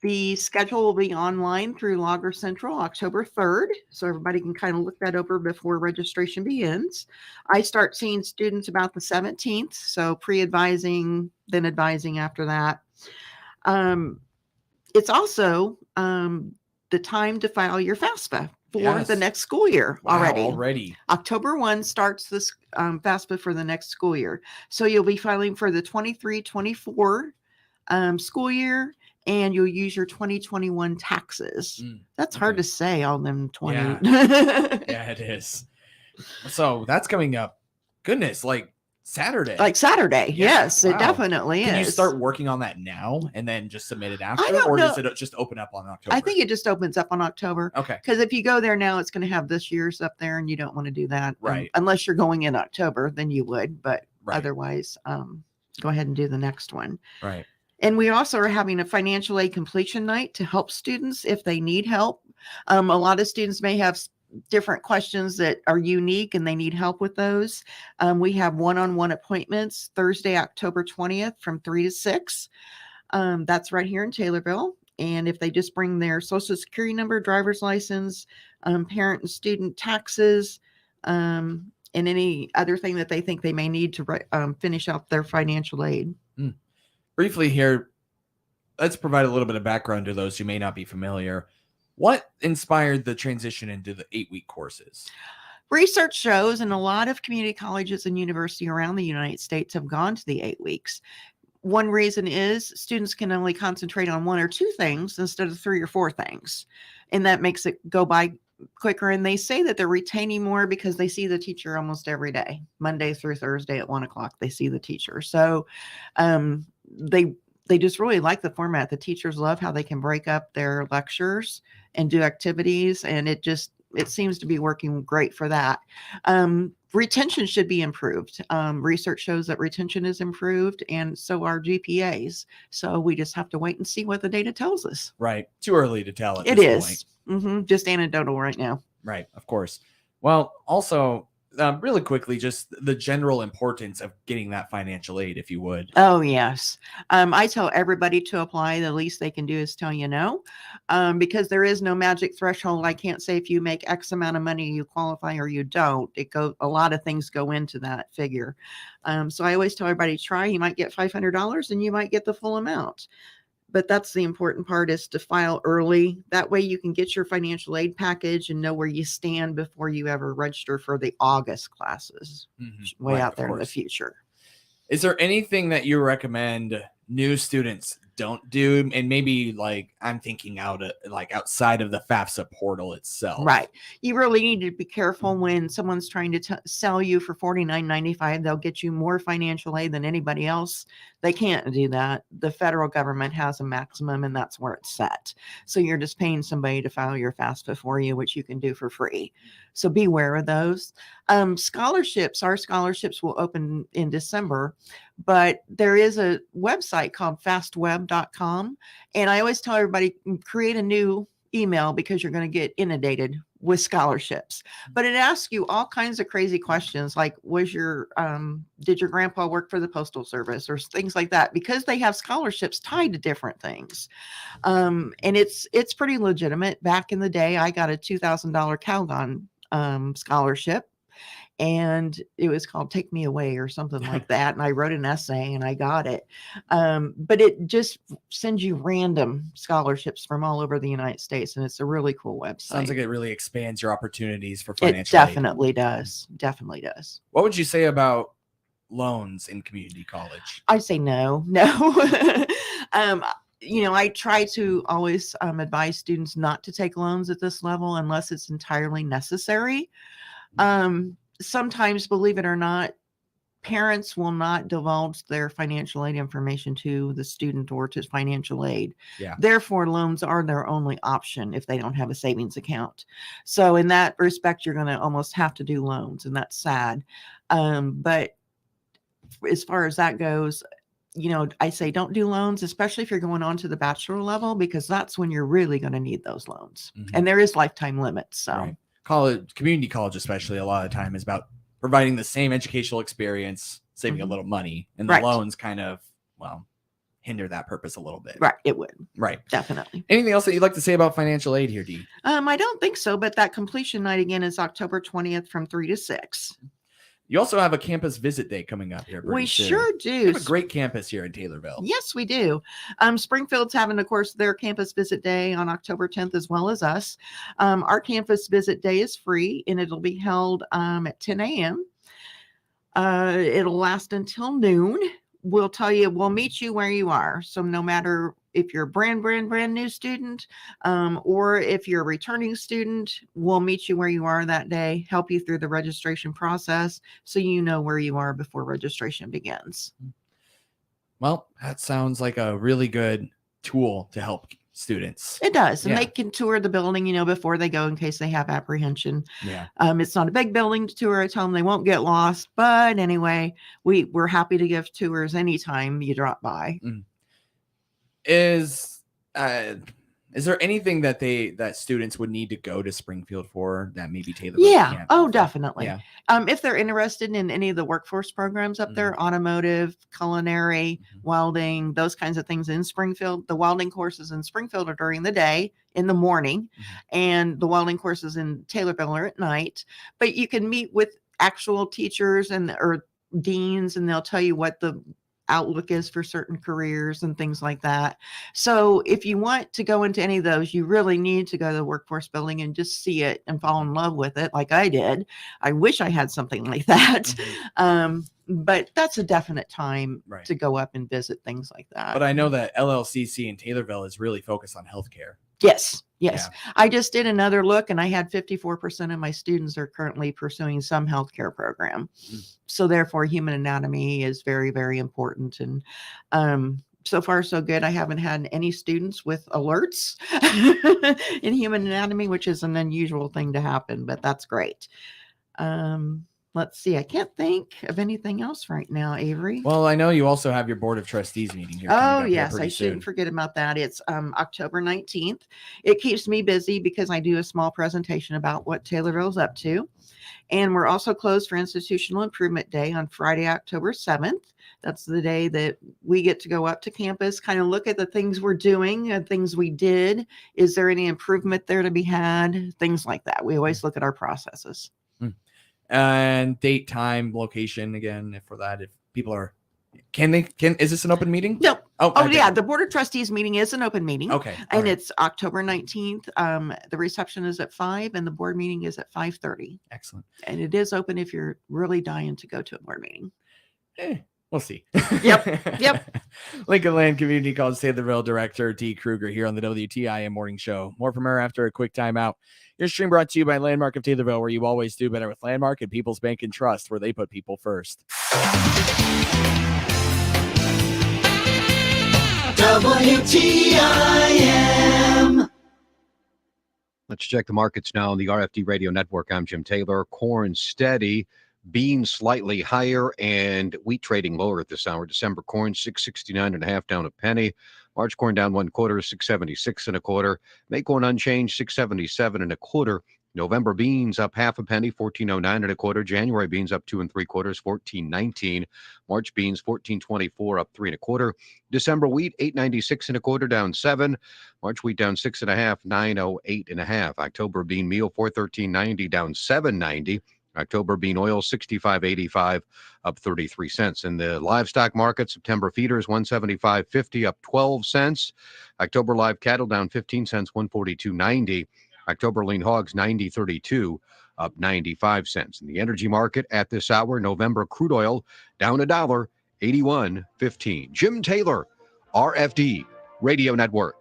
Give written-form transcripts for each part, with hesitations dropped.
The schedule will be online through Logger Central October 3rd, so everybody can kind of look that over before registration begins. I start seeing students about the 17th, so pre-advising, then advising after that. It's also the time to file your FAFSA for the next school year already. October 1 starts this FAFSA for the next school year. So you'll be filing for the 23-24 school year, and you'll use your 2021 taxes. That's hard to say, all them 20. Yeah, it is. So that's coming up. Goodness, like Saturday. Yes, it definitely is. Can you start working on that now and then just submit it after? Or does it just open up on October? I think it just opens up on October. Okay. Because if you go there now, it's going to have this year's up there, and you don't want to do that. Right. Unless you're going in October, then you would. But otherwise, go ahead and do the next one. Right. And we also are having a financial aid completion night to help students if they need help. A lot of students may have different questions that are unique and they need help with those. We have one-on-one appointments Thursday, October 20th from 3 to 6. That's right here in Taylorville. And if they just bring their social security number, driver's license, parent and student taxes, and any other thing that they think they may need to finish out their financial aid. Briefly here, let's provide a little bit of background to those who may not be familiar. What inspired the transition into the 8-week courses? Research shows, and a lot of community colleges and universities around the United States have gone to the 8 weeks. One reason is students can only concentrate on 1 or 2 things instead of 3 or 4 things. And that makes it go by quicker. And they say that they're retaining more because they see the teacher almost every day, Monday through Thursday at 1 o'clock, they see the teacher. So they just really like the format. The teachers love how they can break up their lectures and do activities. And it seems to be working great for that. Retention should be improved. Research shows that retention is improved, and so are GPAs. So we just have to wait and see what the data tells us. Right. Too early to tell at this point. Just anecdotal right now. Right. Of course. Well, also, really quickly, just the general importance of getting that financial aid, if you would. Oh, yes. I tell everybody to apply. The least they can do is tell you no, because there is no magic threshold. I can't say if you make X amount of money, you qualify or you don't. A lot of things go into that figure. So I always tell everybody, try. You might get $500 and you might get the full amount. But that's the important part, is to file early. That way you can get your financial aid package and know where you stand before you ever register for the August classes, way out there in the future. Is there anything that you recommend new students don't do? And maybe I'm thinking outside of the FAFSA portal itself. Right. You really need to be careful when someone's trying to sell you for $49.95. They'll get you more financial aid than anybody else. They can't do that. The federal government has a maximum, and that's where it's set. So you're just paying somebody to file your FAFSA for you, which you can do for free. So beware of those. Scholarships, our scholarships will open in December, but there is a website called fastweb.com. And I always tell everybody, create a new email because you're going to get inundated with scholarships. But it asks you all kinds of crazy questions, like did your grandpa work for the Postal Service, or things like that, because they have scholarships tied to different things. And it's pretty legitimate. Back in the day, I got a $2,000 Calgon scholarship, and it was called Take Me Away or something like that. And I wrote an essay and I got it. But it just sends you random scholarships from all over the United States. And it's a really cool website. Sounds like it really expands your opportunities for financial aid. It definitely does. Definitely does. What would you say about loans in community college? I say no. I try to always advise students not to take loans at this level unless it's entirely necessary. Sometimes, believe it or not, parents will not divulge their financial aid information to the student or to financial aid. Yeah. Therefore, loans are their only option if they don't have a savings account. So in that respect, you're going to almost have to do loans, and that's sad. But as far as that goes, I say don't do loans, especially if you're going on to the bachelor level, because that's when you're really going to need those loans. And there is lifetime limits. So. Right. Community college, especially, a lot of the time is about providing the same educational experience, saving a little money, and the loans kind of, hinder that purpose a little bit. Right. It would. Right. Definitely. Anything else that you'd like to say about financial aid here, Dee? I don't think so, but that completion night again is October 20th from 3 to 6. You also have a campus visit day coming up here. We soon. Sure do. We have a great campus here in Taylorville. Yes, we do. Springfield's having, of course, their campus visit day on October 10th, as well as us. Our campus visit day is free, and it'll be held at 10 a.m. It'll last until noon. We'll meet you where you are. So no matter if you're a brand new student, or if you're a returning student, we'll meet you where you are that day, help you through the registration process so you know where you are before registration begins. Well, that sounds like a really good tool to help students. It does. And they can tour the building, before they go in case they have apprehension. Yeah. It's not a big building to tour. I tell them they won't get lost. But anyway, we're happy to give tours anytime you drop by. Is there anything that students would need to go to Springfield for that maybe Taylorville can't? Oh, definitely. Yeah. If they're interested in any of the workforce programs up there, automotive, culinary, welding, those kinds of things in Springfield, the welding courses in Springfield are during the day in the morning, and the welding courses in Taylorville are at night. But you can meet with actual teachers or deans, and they'll tell you what the outlook is for certain careers and things like that. So if you want to go into any of those, you really need to go to the workforce building and just see it and fall in love with it like I did. I wish I had something like that. But that's a definite time to go up and visit things like that. But I know that LLCC in Taylorville is really focused on healthcare. Yes. Yeah. I just did another look, and I had 54% of my students are currently pursuing some healthcare program. So therefore, human anatomy is very, very important. And so far, so good. I haven't had any students with alerts in human anatomy, which is an unusual thing to happen, but that's great. Let's see. I can't think of anything else right now, Avery. Well, I know you also have your Board of Trustees meeting here. Oh, yes. I shouldn't forget about that. It's October 19th. It keeps me busy because I do a small presentation about what Taylorville's up to. And we're also closed for Institutional Improvement Day on Friday, October 7th. That's the day that we get to go up to campus, kind of look at the things we're doing and things we did. Is there any improvement there to be had? Things like that. We always look at our processes. And date, time, location again for that. If people are, is this an open meeting? No. Oh yeah. The Board of Trustees meeting is an open meeting. Okay. And it's October 19th. The reception is at 5 and the board meeting is at 5:30. Excellent. And it is open if you're really dying to go to a board meeting. We'll see. Yep. Lincoln Land Community College Taylorville Director Dee Kruger here on the WTIM Morning Show. More from her after a quick timeout. Your stream brought to you by Landmark of Taylorville, where you always do better with Landmark and People's Bank and Trust, where they put people first. WTIM. Let's check the markets now on the RFD Radio Network. I'm Jim Taylor. Corn steady. Beans slightly higher and wheat trading lower at this hour. December corn 6.69.5 down a penny. March corn down 1/4, 6.76 1/4. May corn unchanged, 6.77 1/4. November beans up half a penny, 14.09 1/4. January beans up 2 3/4, 14.19. March beans 14.24 up 3 1/4. December wheat 8.96 1/4 down 7. March wheat down 6 1/2, 9.08 1/2. October bean meal 413.90 down 7.90. October bean oil 65.85 up 33 cents. In the livestock market, September feeders 175.50 up 12 cents. October live cattle down 15 cents, 142.90. October lean hogs 90.32 up 95 cents. In the energy market at this hour, November crude oil down $1, 81.15. Jim Taylor, RFD Radio Network.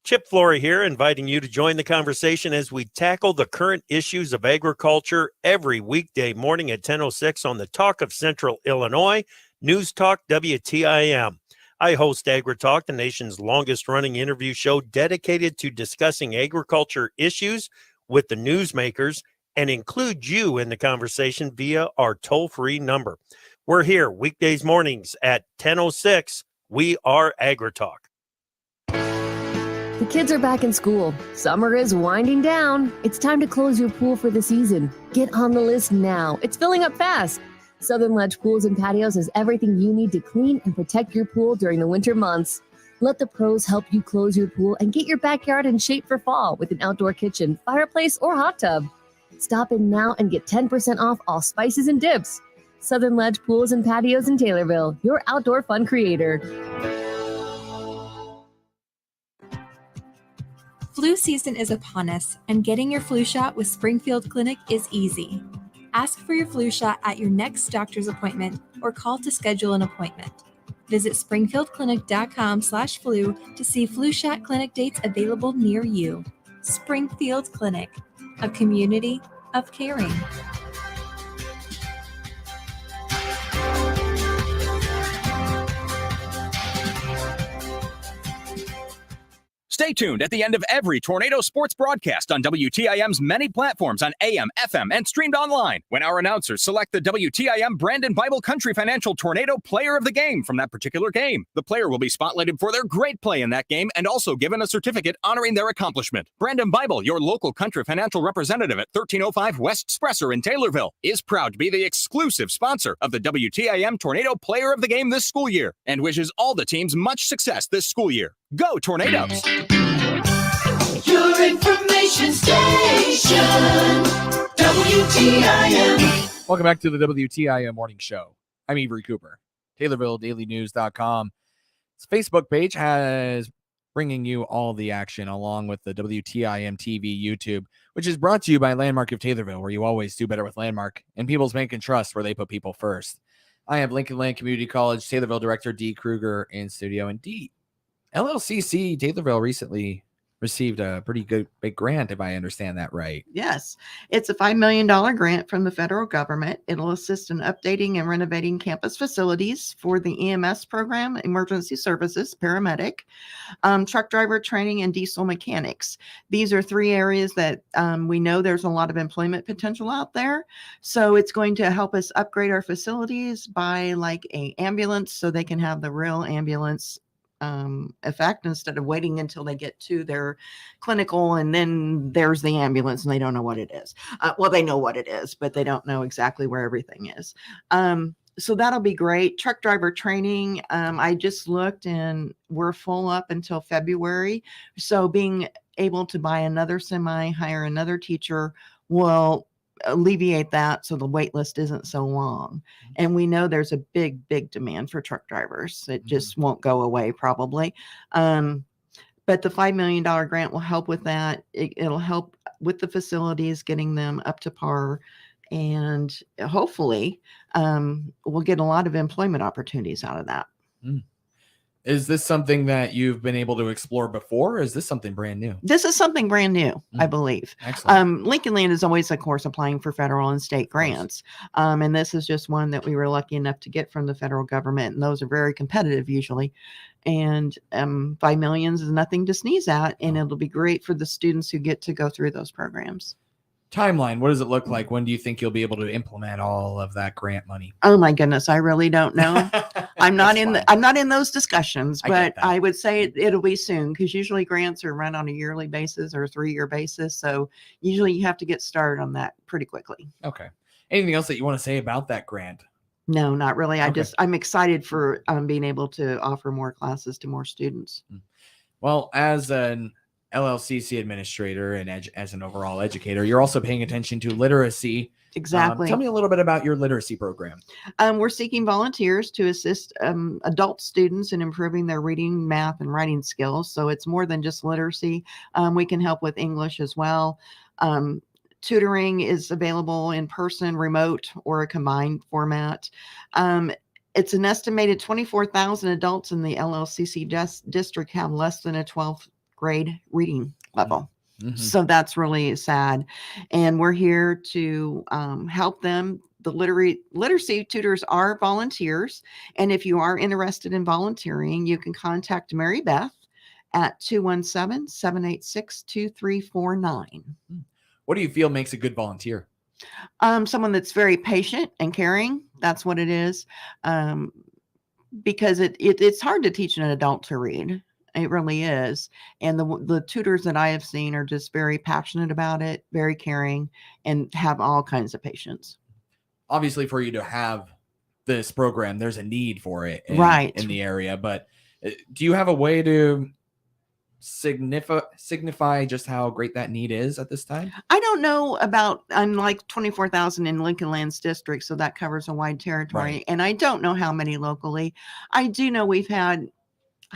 Chip Flory here, inviting you to join the conversation as we tackle the current issues of agriculture every weekday morning at 10:06 on the Talk of Central Illinois, News Talk WTIM. I host AgriTalk, the nation's longest-running interview show dedicated to discussing agriculture issues with the newsmakers and include you in the conversation via our toll-free number. We're here weekdays mornings at 10:06. We are AgriTalk. The kids are back in school. Summer is winding down. It's time to close your pool for the season. Get on the list now. It's filling up fast. Southern Ledge Pools and Patios has everything you need to clean and protect your pool during the winter months. Let the pros help you close your pool and get your backyard in shape for fall with an outdoor kitchen, fireplace, or hot tub. Stop in now and get 10% off all spices and dips. Southern Ledge Pools and Patios in Taylorville, your outdoor fun creator. Flu season is upon us, and getting your flu shot with Springfield Clinic is easy. Ask for your flu shot at your next doctor's appointment or call to schedule an appointment. Visit springfieldclinic.com/flu to see flu shot clinic dates available near you. Springfield Clinic, a community of caring. Stay tuned at the end of every Tornado Sports broadcast on WTIM's many platforms on AM, FM, and streamed online when our announcers select the WTIM Brandon Bible Country Financial Tornado Player of the Game from that particular game. The player will be spotlighted for their great play in that game and also given a certificate honoring their accomplishment. Brandon Bible, your local country financial representative at 1305 West Spresser in Taylorville, is proud to be the exclusive sponsor of the WTIM Tornado Player of the Game this school year and wishes all the teams much success this school year. Go Tornadoes! Your information station, WTIM. Welcome back to the WTIM Morning Show. I'm Avery Cooper. TaylorvilleDailyNews.com. Its Facebook page has bringing you all the action along with the WTIM TV YouTube, which is brought to you by Landmark of Taylorville, where you always do better with Landmark, and People's Bank and Trust, where they put people first. I have Lincoln Land Community College Taylorville Director D. Kruger in studio. And D, LLCC Taylorville recently received a pretty good big grant, if I understand that right. Yes, it's a $5 million grant from the federal government. It'll assist in updating and renovating campus facilities for the EMS program, emergency services, paramedic, truck driver training, and diesel mechanics. These are three areas that we know there's a lot of employment potential out there. So it's going to help us upgrade our facilities by like a ambulance so they can have the real ambulance effect instead of waiting until they get to their clinical and then there's the ambulance and they don't know what it is. Well, they know what it is, but they don't know exactly where everything is. So that'll be great. Truck driver training. I just looked and we're full up until February. So being able to buy another semi, hire another teacher will alleviate that so the wait list isn't so long. And we know there's a big demand for truck drivers. It just won't go away probably. But the $5 million grant will help with that. It'll help with the facilities, getting them up to par, and hopefully we'll get a lot of employment opportunities out of that. Is this something that you've been able to explore before, or is this something brand new? This is something brand new, I believe. Excellent. Lincoln Land is always, of course, applying for federal and state grants. And this is just one that we were lucky enough to get from the federal government. And those are very competitive usually. And $5 million is nothing to sneeze at. And it'll be great for the students who get to go through those programs. Timeline, what does it look like? When do you think you'll be able to implement all of that grant money? Oh my goodness, I really don't know. I'm not in those discussions, but I would say it'll be soon, because usually grants are run on a yearly basis or a 3-year basis. So usually you have to get started on that pretty quickly. Okay. Anything else that you want to say about that grant? No, not really. Okay. I'm excited for being able to offer more classes to more students. Well, as an LLCC administrator and as an overall educator, you're also paying attention to literacy. Exactly. Tell me a little bit about your literacy program. We're seeking volunteers to assist adult students in improving their reading, math, and writing skills. So it's more than just literacy. We can help with English as well. Tutoring is available in person, remote, or a combined format. It's an estimated 24,000 adults in the LLCC district have less than a 12th grade reading level. So that's really sad. And we're here to help them. The literacy tutors are volunteers. And if you are interested in volunteering, you can contact Mary Beth at 217-786-2349. What do you feel makes a good volunteer? Someone that's very patient and caring. That's what it is. Because it's hard to teach an adult to read. It really is. And the tutors that I have seen are just very passionate about it, very caring, and have all kinds of patience. obviously for you to have this program, there's a need for it in the area. But do you have a way to signify just how great that need is at this time? I don't know about, I'm like 24,000 in Lincoln Lands District, so that covers a wide territory. Right. And I don't know how many locally. I do know we've had,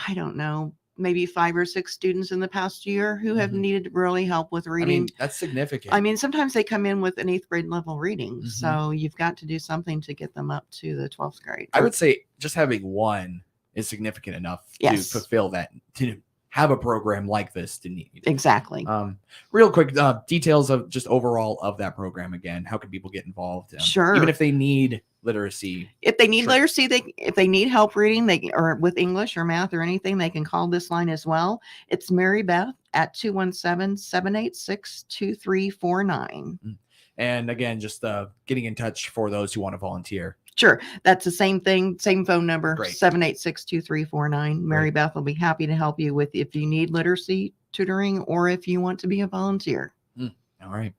I don't know, maybe 5 or 6 students in the past year who have needed really help with I reading. mean, that's significant. I mean, sometimes they come in with an 8th grade level reading. So you've got to do something to get them up to the 12th grade. I would say just having one is significant enough to fulfill that, to have a program like this to need. Exactly. Real quick, details of just overall of that program again. How can people get involved? Sure. Even if they need literacy. If they need literacy, if they need help reading, or with English or math or anything, they can call this line as well. It's Mary Beth at 217-786-2349. And again, just getting in touch for those who want to volunteer. Sure. That's the same thing, same phone number, Great. 786-2349. Mary Beth will be happy to help you with if you need literacy tutoring or if you want to be a volunteer. All right.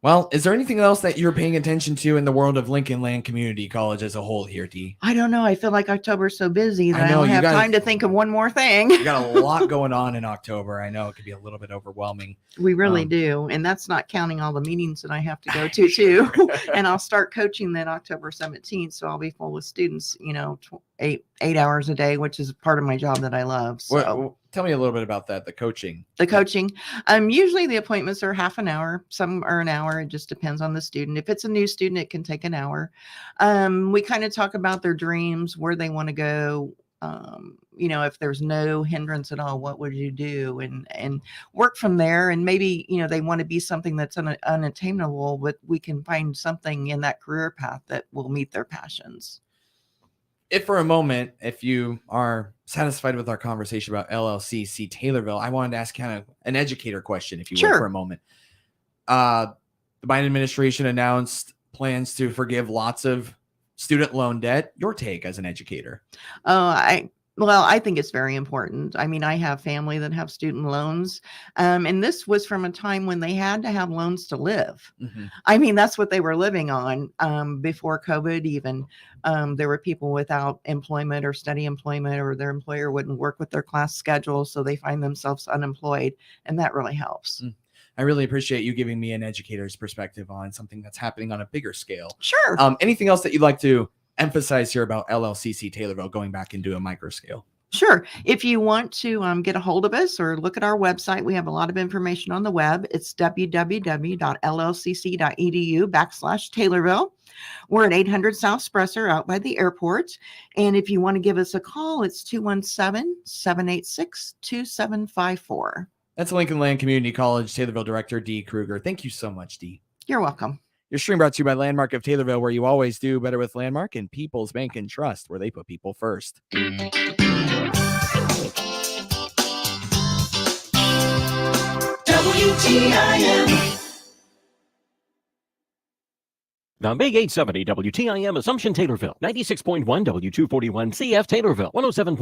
Well, is there anything else that you're paying attention to in the world of Lincoln Land Community College as a whole here, Dee? I don't know. I feel like October's so busy that I know, don't you have gotta- time to think of one more thing. You got a lot going on in October. I know it could be a little bit overwhelming. We really do. And that's not counting all the meetings that I have to go to too. And I'll start coaching then October 17th. So I'll be full with students, 8 hours a day, which is part of my job that I love. So Tell me a little bit about that, the coaching. Usually the appointments are half an hour. Some are an hour. It just depends on the student. If it's a new student, it can take an hour. We kind of talk about their dreams, where they want to go. If there's no hindrance at all, what would you do? And work from there. And maybe, they want to be something that's unattainable, but we can find something in that career path that will meet their passions. If for a moment, if you are satisfied with our conversation about LLCC Taylorville, I wanted to ask kind of an educator question, if you will, for a moment. The Biden administration announced plans to forgive lots of student loan debt. Your take as an educator? I think it's very important. I mean, I have family that have student loans. And this was from a time when they had to have loans to live. I mean, that's what they were living on before COVID even. There were people without employment or steady employment, or their employer wouldn't work with their class schedule. So they find themselves unemployed. And that really helps. I really appreciate you giving me an educator's perspective on something that's happening on a bigger scale. Sure. Anything else that you'd like to emphasize here about LLCC Taylorville going back into a micro scale? Sure. If you want to get a hold of us or look at our website, we have a lot of information on the web. It's www.llcc.edu/Taylorville. We're at 800 South Spresser out by the airport. And if you want to give us a call, it's 217-786-2754. That's Lincoln Land Community College Taylorville Director Dee Kruger. Thank you so much, Dee. You're welcome. Your stream brought to you by Landmark of Taylorville, where you always do better with Landmark, and People's Bank and Trust, where they put people first. WTIM. The Big 870 WTIM Assumption Taylorville, 96.1 W241 CF Taylorville, 107.